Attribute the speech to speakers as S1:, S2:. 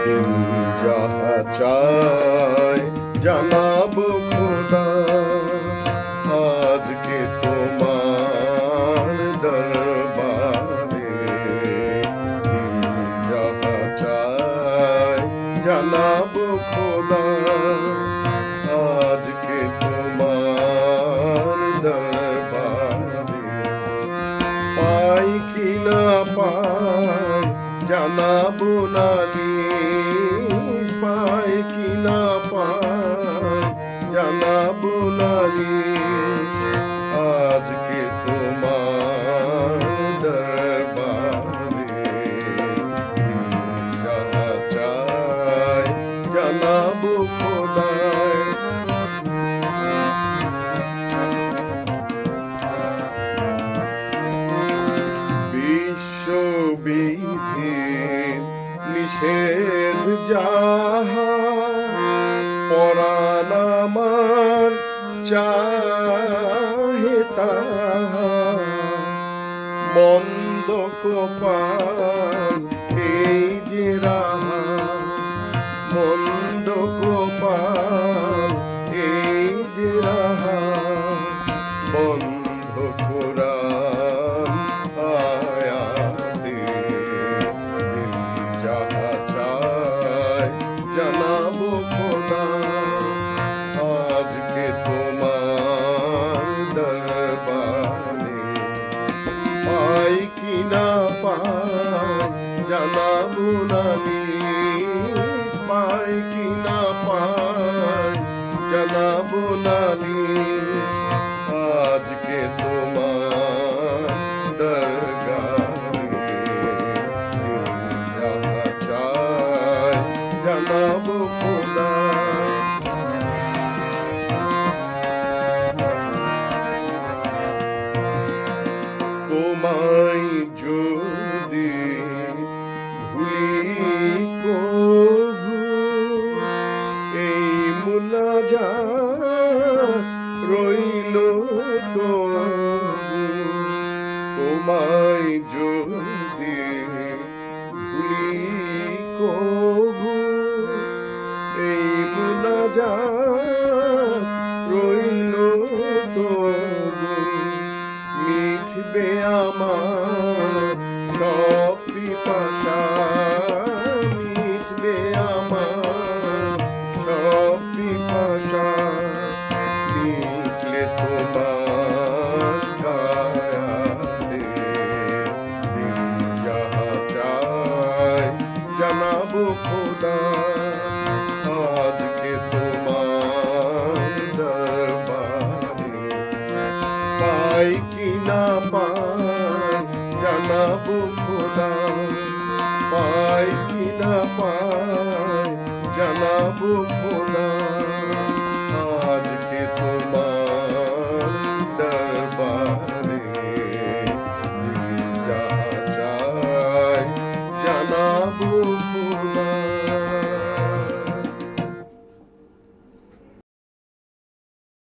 S1: দিল যাহা চায় জানাবো খোদা, আজকে তোমার দরবারে। দিল যাহা চায় জানাবো খোদা, আজকে তোমার দরবারে। পাই কি না পাই জানাবো নালিশ, পাই কি না পাই জানাবো নালিশ, আজকে তোমার দরবারে। দিল যাহা চায় জানাবো খোদায়। বিশ্ববিধির নিষেধ যাহা, পরাণ আমার চাহে তাহা। মন্দ কপাল এই যে রাহা, মন্দ কপাল এই যে রাহা। বন্ধ কোরআন আয়াতে, দিল যাহা চায় জানাবো খোদা, আজকে তোমার দরবারে। পাই কি না পাই জানাবো নালিশ, পাই কি না পাই জানাবো নালিশ, আজকে তোমার দরবারে। দিল যাহা চায় জানাবো খোদা। তোমায় যদি ভুলি কভু, এই মুনাজাত রইল তবু। তোমায় যদি ভুলি কভু, এই মুনাজাত রইল তবু। মিটবে আমার সব পিপাসা, মিটবে আমার সব পিপাসা। মিটলে তোমার ছায়াতে, দিল যাহা চায় জানাবো খোদা, আজকে তোমার দরবারে। পাই কি না পাই জানাবো খোদা, পাই কি না পাই জানাবো খোদা।